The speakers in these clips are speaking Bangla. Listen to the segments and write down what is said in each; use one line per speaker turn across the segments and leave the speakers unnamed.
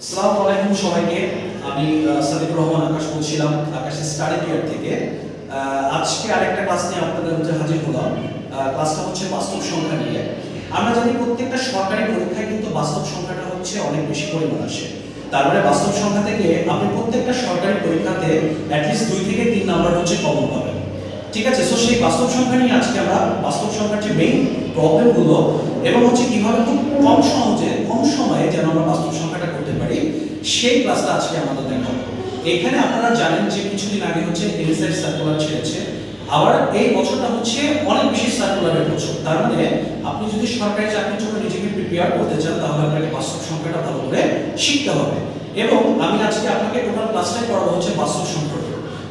আসসালামু আলাইকুম সবাইকে। আমি সাদিকুর রহমান আকাশ বলছিলাম আকাশ স্টাডি কেয়ার থেকে। আজকে আরেকটা ক্লাস নিয়ে আপনাদের মধ্যে হাজির হলাম। ক্লাসটা হচ্ছে বাস্তব সংখ্যা নিয়ে। আমরা জানি প্রত্যেকটা সরকারি পরীক্ষায় কিন্তু বাস্তব সংখ্যাটা হচ্ছে অনেক বেশি পরিমাণ আসে। তার মানে বাস্তব সংখ্যা থেকে আপনি প্রত্যেকটা সরকারি পরীক্ষাতে অ্যাটলিস্ট 2 থেকে 3 নাম্বার হচ্ছে কমন পাবেন। ঠিক আছে, সো সেই বাস্তব সংখ্যা নিয়ে আজকে আমরা বাস্তব সংখ্যার যে মেইন প্রবলেমগুলো এবং হচ্ছে কিভাবে খুব কম সময়ে যেন আমরা বাস্তব সংখ্যাটা করতে পারি সেই ক্লাসটা আজকে আমাদের দেখাবো। এখানে আপনারা জানেন যে কিছুদিন আগে হচ্ছে এনএসএর সার্কুলার ছেড়েছে, আবার এই বছরটা হচ্ছে অনেক বেশি সার্কুলারের বছর। তার মানে আপনি যদি সরকারি চাকরির জন্য নিজেকে প্রিপেয়ার করতে চান তাহলে আপনাকে বাস্তব সংখ্যাটা ভালো করে শিখতে হবে। এবং আমি আজকে আপনাকে টোটাল ক্লাসটাই করাবো হচ্ছে বাস্তব সংখ্যা,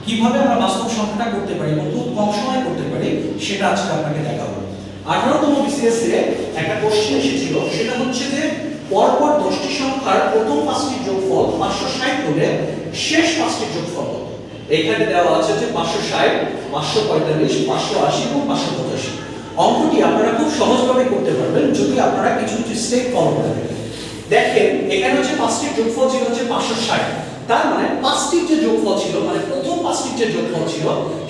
কিভাবে আমরা বাস্তব সংখ্যাটা করতে পারি এবং খুব কম সময়ে করতে পারি সেটা আজকে আপনাকে দেখাবো। 18তম বিসিএস এ একটা কোশ্চেন এসেছিল, সেটা হচ্ছে যে পরপর 10টি সংখ্যার প্রথম 5টির যোগফল 560 হলে শেষ 5টির যোগফল কত? এখানে দেওয়া আছে যে 560, 545, 580 এবং 585। অঙ্কটি আপনারা খুব সহজভাবে করতে পারবেন যদি আপনারা কিছু কিছু স্টেপ ফলো করে থাকেন। দেখেন এখানে হচ্ছে 5টির যোগফল ছিল হচ্ছে 560। তার মানে 5টির যে যোগফল ছিল, মানে প্রথম 5টির যে যোগফল ছিল,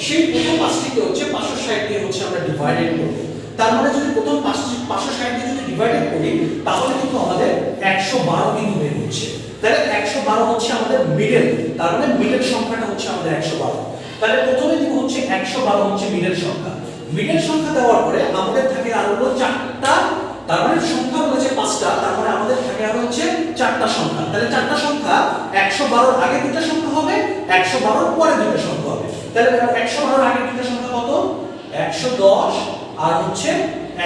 সেই প্রথম 5টিকে হচ্ছে 560 দিয়ে হচ্ছে আমরা ডিভাইডেড করব। তার মানে যদি প্রথম 560 দিয়ে যদি ডিভাইডেড করি তাহলে কিন্তু আমাদের 112 কিন্তু বের হচ্ছে। তাহলে 112 হচ্ছে আমাদের মিডল, তার মানে মিডল সংখ্যাটা হচ্ছে আমাদের 112। তাহলে প্রথমে দিব হচ্ছে 112 হচ্ছে মিডল সংখ্যা। মিডল সংখ্যা দেওয়ার পরে আমাদের থাকে আর হলো 4টা, তার মানে সংখ্যা হচ্ছে 5টা, তার মানে আমাদের থাকে আর হচ্ছে 4টা সংখ্যা। তাহলে 4টা সংখ্যা 112 এর আগে দুটো সংখ্যা হবে, 112 এর পরে দুটো সংখ্যা হবে। তাহলে 112 এর আগে দুটো সংখ্যা কত? 110 আর হচ্ছে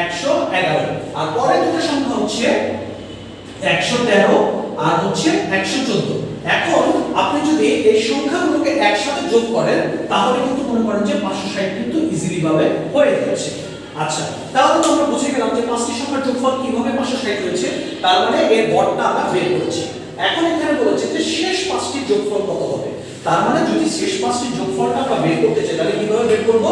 111, আর পরে দুটো সংখ্যা হচ্ছে 113 আর হচ্ছে 114। এখন আপনি যদি এই সংখ্যাগুলোকে একসাথে যোগ করেন তাহলে কিন্তু মনে করেন যে 560 কিন্তু ইজিলি ভাবে হয়ে যাচ্ছে। আচ্ছা, তাহলে তো আমরা বুঝে গেলাম যে 5টি সংখ্যার যোগফল কিভাবে 560 হয়েছে, তার মানে এর গড়টা আমরা বের করেছি। এখন এখানে বলেছে যে শেষ 5টির যোগফল কত হবে। তার মানে যদি শেষ 5টির যোগফলটা আমরা বের করতে চাই তাহলে কিভাবে বের করব?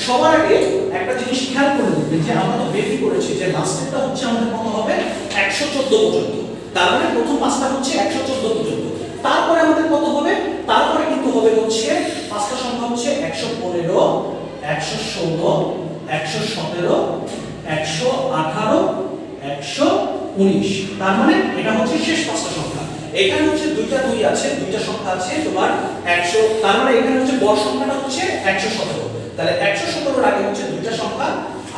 সবার আগে একটা জিনিস খেয়াল করে দেখবেন যে আমরা তো বের করেছি যে লাস্টেরটা হচ্ছে আমাদের কত হবে? 114 পর্যন্ত। তার মানে প্রথম 5টা হচ্ছে 114 পর্যন্ত। তারপরে আমাদের কত হবে? তারপরে কিন্তু হবে হচ্ছে 5টা সংখ্যা হচ্ছে 115, 116, 117, 118, 119। তার মানে এটা হচ্ছে শেষ 5টা সংখ্যা। এখানে হচ্ছে দুইটা 2 আছে, দুইটা সংখ্যা আছে তোমার 100, তার মানে এখানে হচ্ছে বড় সংখ্যাটা হচ্ছে 117। তাহলে 117 এর আগে হচ্ছে দুইটা সংখ্যা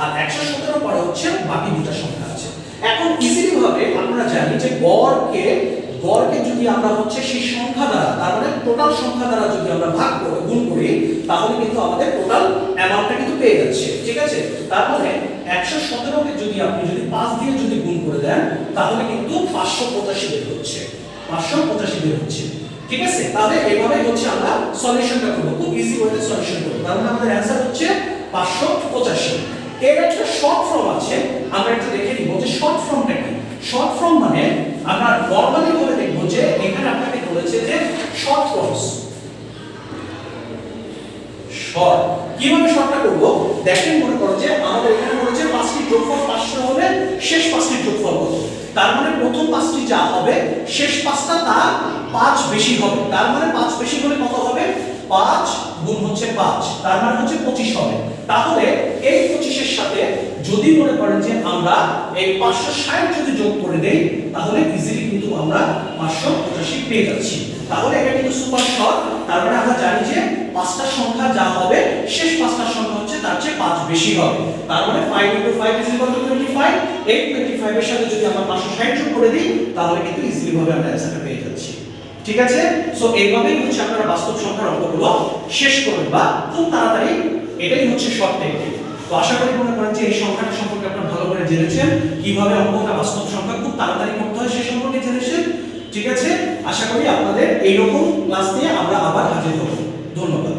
আর 117 পরে হচ্ছে বাকি দুইটা সংখ্যা আছে। এখন ইজিলি ভাবে আমরা জানি যে গড়কে যদি আমরা হচ্ছে সেই সংখ্যা দ্বারা, তার মানে টোটাল সংখ্যা দ্বারা যদি আমরা ভাগ করে গুণ করি তাহলে কিন্তু আমাদের টোটাল অ্যামাউন্টটা কিন্তু পেয়ে যাচ্ছে। ঠিক আছে, তার মানে 117 কে যদি আপনি 5 দিয়ে যদি গুণ করে দেন তাহলে কিন্তু 585 বের হচ্ছে, 585 বের হচ্ছে। ঠিক আছে, তাহলে এইভাবে হচ্ছে আমরা সলিউশনটা করব, খুব ইজি ওয়েতে সলিউশন করব। তার মানে আমাদের অ্যানসার হচ্ছে 585। এর একটা শর্ট ফর্ম আছে, আমরা একটু দেখে নিব যে শর্ট ফর্মটা কি। শর্ট ফর্ম মানে আমরা নরমালি ভাবে দেখব যে এখানে আপনাকে বলেছে যে শর্ট ফর্মস। শর্ট কিভাবে শর্টটা করব দেখেন, মনে করো যে আমাদের এখানে বলেছে 5টির যোগফল 500 হলে শেষ 5টির যোগফল কত। তার মানে প্রথম 5টি যা হবে শেষ 5টা তার 5 বেশি হবে। তার মানে 5 বেশি হলে কত হবে? 5 গুণ হচ্ছে 5, তার মানে হচ্ছে 25 হবে। তাহলে এই 25 এর সাথে যদি মনে করেন যে আমরা এই 560 যদি যোগ করে দেই তাহলে ইজিলি কিন্তু আমরা 585 পেয়ে যাচ্ছি। তাহলে এটা কিন্তু সুপার শর্ট। তার মানে আমরা জানি যে 5টা সংখ্যা যা হবে শেষ 5টা সংখ্যা হচ্ছে তার চেয়ে 5 বেশি হবে। তার মানে 5 * 5 = 25। এই 25 এর সাথে যদি আমরা 560 যোগ করে দিই তাহলে কিন্তু ইজিলি ভাবে আমরা অ্যানসারটা পেয়ে যাচ্ছি। ঠিক আছে, সো এইভাবেই হচ্ছে আপনারা বাস্তব সংখ্যার অঙ্কগুলো শেষ করবেন বা খুব তাড়াতাড়ি, এটাই হচ্ছে শর্ট টেকনিক। তো আশা করি মনে করেন যে এই সংখ্যাটা সম্পর্কে আপনারা ভালো করে জেনেছেন, কিভাবে অঙ্কটা বাস্তব সংখ্যা খুব তাড়াতাড়ি করতে হয় সে সম্পর্কে জেনেছেন। ঠিক আছে, আশা করি আপনাদের এইরকম ক্লাস নিয়ে আমরা আবার হাজির হব। ধন্যবাদ।